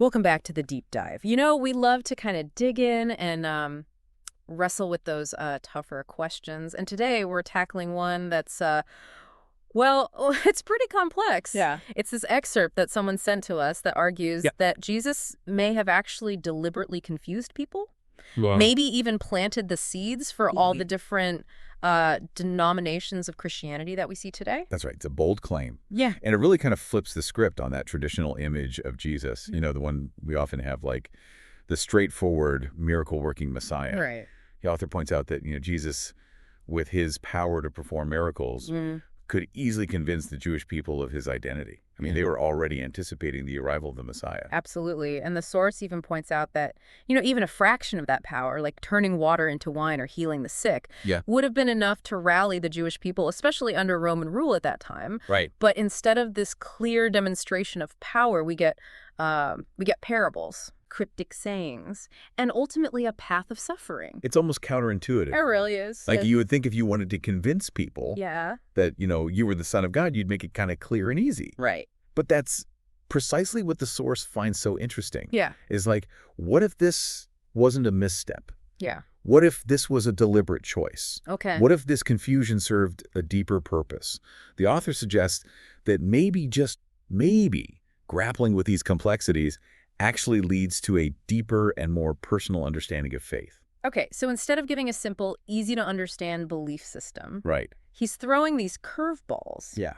Welcome back to the deep dive. We love to kind of dig in and wrestle with those tougher questions. And today we're tackling one that's, well, it's pretty complex. Yeah. It's this excerpt that someone sent to us that argues Yeah. that Jesus may have actually deliberately confused people, Wow. maybe even planted the seeds for all the different denominations of Christianity that we see today. That's right. It's a bold claim. Yeah. And it really kind of flips the script on that traditional image of Jesus, the one we often have, like the straightforward miracle-working Messiah. Right. The author points out that, Jesus, with his power to perform miracles, could easily convince the Jewish people of his identity. I mean, they were already anticipating the arrival of the Messiah. Absolutely. And the source even points out that, even a fraction of that power, like turning water into wine or healing the sick, would have been enough to rally the Jewish people, especially under Roman rule at that time. Right. But instead of this clear demonstration of power, we get parables, cryptic sayings, and ultimately a path of suffering. It's almost counterintuitive. It really is. Like you would think if you wanted to convince people that, you were the Son of God, you'd make it kind of clear and easy. Right. But that's precisely what the source finds so interesting. Yeah. Is like, what if this wasn't a misstep? Yeah. What if this was a deliberate choice? Okay. What if this confusion served a deeper purpose? The author suggests that maybe, just maybe, grappling with these complexities actually leads to a deeper and more personal understanding of faith. Okay, so instead of giving a simple, easy-to-understand belief system, Right. he's throwing these curveballs. Yeah.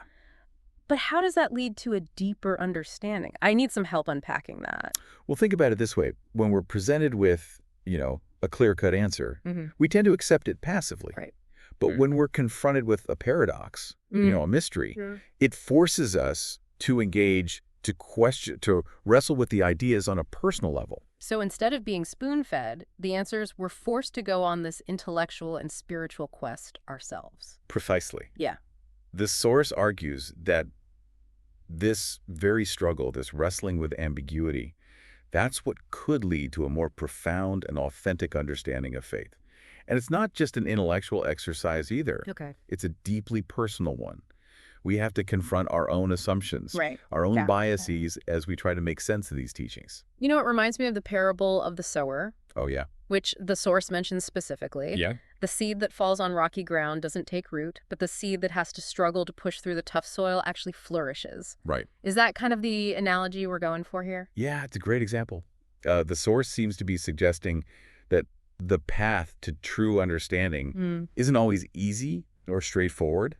But how does that lead to a deeper understanding? I need some help unpacking that. Well, think about it this way. When we're presented with, a clear-cut answer, we tend to accept it passively. Right. But when we're confronted with a paradox, a mystery, it forces us to engage, to question, to wrestle with the ideas on a personal level. So instead of being spoon-fed, the answers were forced to go on this intellectual and spiritual quest ourselves. Precisely. Yeah. The source argues that this very struggle, this wrestling with ambiguity, that's what could lead to a more profound and authentic understanding of faith. And it's not just an intellectual exercise either. Okay. It's a deeply personal one. We have to confront our own assumptions, our own biases as we try to make sense of these teachings. It reminds me of the parable of the sower. Oh, yeah. Which the source mentions specifically. Yeah. The seed that falls on rocky ground doesn't take root, but the seed that has to struggle to push through the tough soil actually flourishes. Right. Is that kind of the analogy we're going for here? Yeah, it's a great example. The source seems to be suggesting that the path to true understanding isn't always easy or straightforward.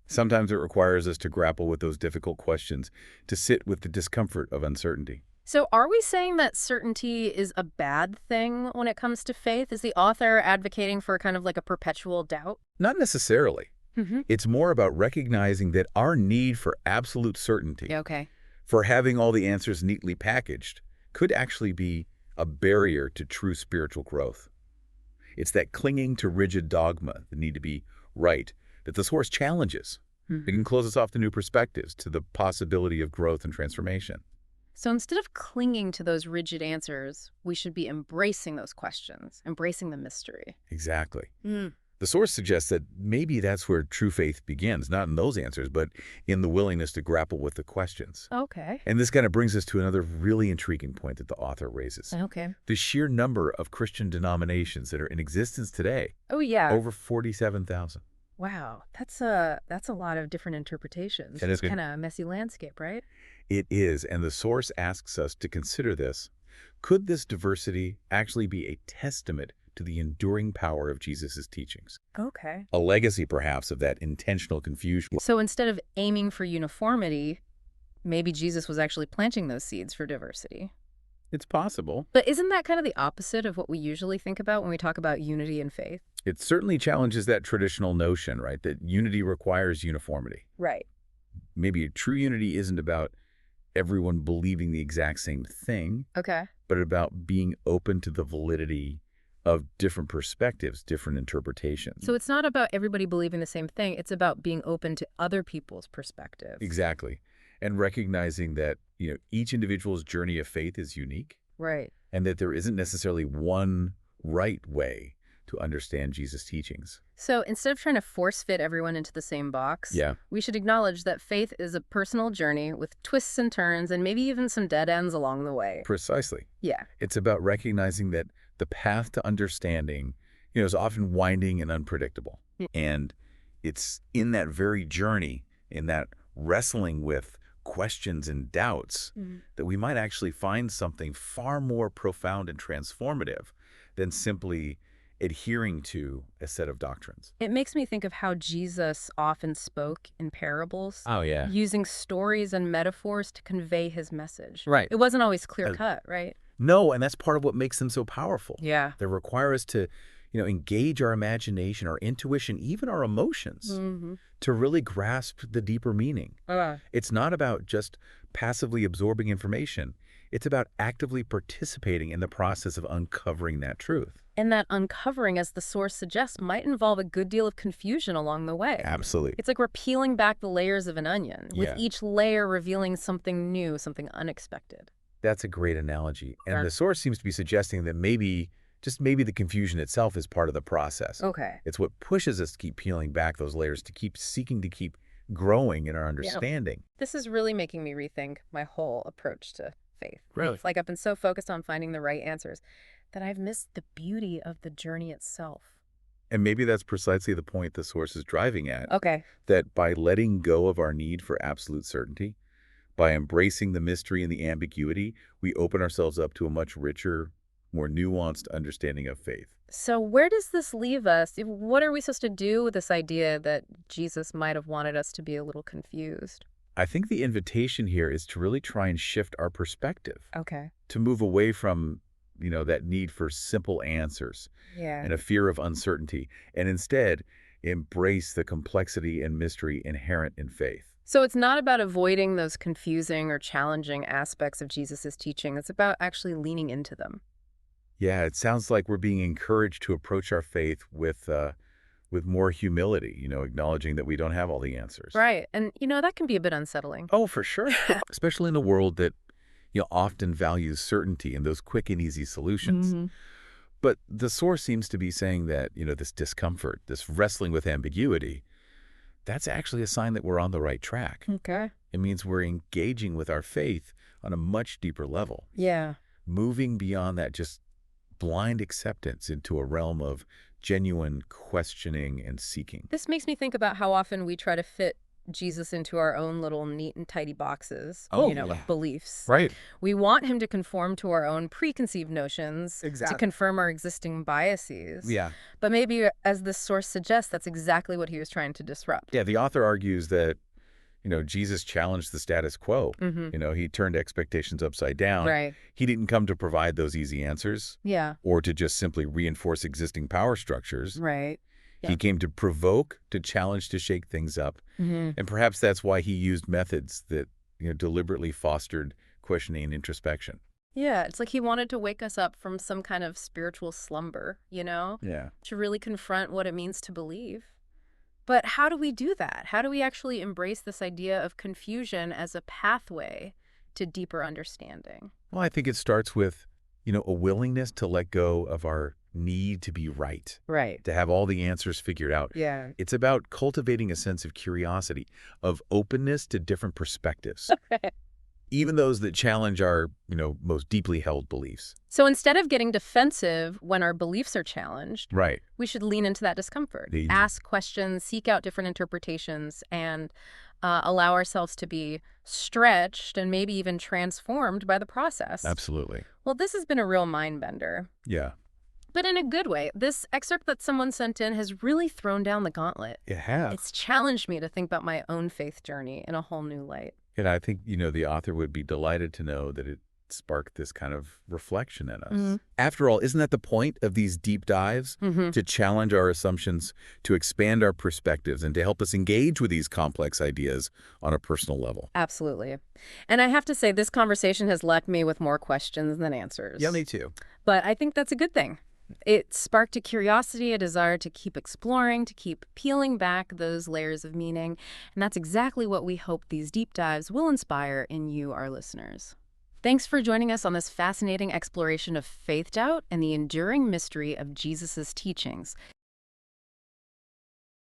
Sometimes it requires us to grapple with those difficult questions, to sit with the discomfort of uncertainty. So are we saying that certainty is a bad thing when it comes to faith? Is the author advocating for kind of like a perpetual doubt? Not necessarily. It's more about recognizing that our need for absolute certainty, for having all the answers neatly packaged, could actually be a barrier to true spiritual growth. It's that clinging to rigid dogma, the need to be right, that the source challenges. It can close us off to new perspectives, to the possibility of growth and transformation. So instead of clinging to those rigid answers, we should be embracing those questions, embracing the mystery. Exactly. The source suggests that maybe that's where true faith begins, not in those answers, but in the willingness to grapple with the questions. Okay. And this kind of brings us to another really intriguing point that the author raises. Okay. The sheer number of Christian denominations that are in existence today. Oh, yeah. Over 47,000. Wow. That's a lot of different interpretations. It is It's kind of a messy landscape, right? It is, and the source asks us to consider this. Could this diversity actually be a testament to the enduring power of Jesus' teachings? Okay. A legacy, perhaps, of that intentional confusion. So instead of aiming for uniformity, maybe Jesus was actually planting those seeds for diversity. It's possible. But isn't that kind of the opposite of what we usually think about when we talk about unity and faith? It certainly challenges that traditional notion, right, that unity requires uniformity. Right. Maybe true unity isn't about everyone believing the exact same thing, Okay. but about being open to the validity of different perspectives, different interpretations. So it's not about everybody believing the same thing. It's about being open to other people's perspectives. Exactly. And recognizing that, each individual's journey of faith is unique. Right. And that there isn't necessarily one right way to understand Jesus' teachings. So instead of trying to force fit everyone into the same box, Yeah, we should acknowledge that faith is a personal journey with twists and turns and maybe even some dead ends along the way. precisely. Yeah. It's about recognizing that the path to understanding, is often winding and unpredictable. Mm. And it's in that very journey, in that wrestling with questions and doubts, that we might actually find something far more profound and transformative than simply adhering to a set of doctrines. It makes me think of how Jesus often spoke in parables, Oh, yeah. using stories and metaphors to convey his message. Right. It wasn't always clear cut, right? No, and that's part of what makes them so powerful. Yeah. They require us to, engage our imagination, our intuition, even our emotions to really grasp the deeper meaning. It's not about just passively absorbing information. It's about actively participating in the process of uncovering that truth. And that uncovering, as the source suggests, might involve a good deal of confusion along the way. Absolutely. It's like we're peeling back the layers of an onion, with each layer revealing something new, something unexpected. That's a great analogy. And the source seems to be suggesting that maybe the confusion itself is part of the process. Okay. It's what pushes us to keep peeling back those layers, to keep seeking to keep growing in our understanding. This is really making me rethink my whole approach to faith. Really? It's like I've been so focused on finding the right answers that I've missed the beauty of the journey itself. And maybe that's precisely the point the source is driving at. Okay. That by letting go of our need for absolute certainty, by embracing the mystery and the ambiguity, we open ourselves up to a much richer, more nuanced understanding of faith. So where does this leave us? What are we supposed to do with this idea that Jesus might have wanted us to be a little confused? I think the invitation here is to really try and shift our perspective. Okay. To move away from, that need for simple answers and a fear of uncertainty, and instead embrace the complexity and mystery inherent in faith. So it's not about avoiding those confusing or challenging aspects of Jesus' teaching. It's about actually leaning into them. Yeah, it sounds like we're being encouraged to approach our faith with more humility, acknowledging that we don't have all the answers. Right. And, that can be a bit unsettling. Oh, for sure. Especially in a world that, often values certainty and those quick and easy solutions. But the source seems to be saying that, this discomfort, this wrestling with ambiguity, that's actually a sign that we're on the right track. Okay. It means we're engaging with our faith on a much deeper level. Yeah. Moving beyond that just blind acceptance into a realm of genuine questioning and seeking. This makes me think about how often we try to fit Jesus into our own little neat and tidy boxes, of beliefs. Right. We want him to conform to our own preconceived notions, Exactly. to confirm our existing biases. Yeah. But maybe, as this source suggests, that's exactly what he was trying to disrupt. Yeah, the author argues that, Jesus challenged the status quo. He turned expectations upside down. Right. He didn't come to provide those easy answers. Yeah. Or to just simply reinforce existing power structures. Right. Yeah. He came to provoke, to challenge, to shake things up. And perhaps that's why he used methods that, deliberately fostered questioning and introspection. Yeah, it's like he wanted to wake us up from some kind of spiritual slumber, Yeah. to really confront what it means to believe. But how do we do that? How do we actually embrace this idea of confusion as a pathway to deeper understanding? Well, I think it starts with, a willingness to let go of our need to be right. Right. To have all the answers figured out. Yeah. It's about cultivating a sense of curiosity, of openness to different perspectives. Even those that challenge our, most deeply held beliefs. So instead of getting defensive when our beliefs are challenged, Right. we should lean into that discomfort. Ask questions, seek out different interpretations, and allow ourselves to be stretched and maybe even transformed by the process. Absolutely. Well, this has been a real mind bender. Yeah. But in a good way. This excerpt that someone sent in has really thrown down the gauntlet. It has. It's challenged me to think about my own faith journey in a whole new light. And I think, the author would be delighted to know that it sparked this kind of reflection in us. After all, isn't that the point of these deep dives? To challenge our assumptions, to expand our perspectives, and to help us engage with these complex ideas on a personal level. Absolutely. And I have to say, this conversation has left me with more questions than answers. Yeah, me too. But I think that's a good thing. It sparked a curiosity, a desire to keep exploring, to keep peeling back those layers of meaning. And that's exactly what we hope these deep dives will inspire in you, our listeners. Thanks for joining us on this fascinating exploration of faith doubt and the enduring mystery of Jesus' teachings.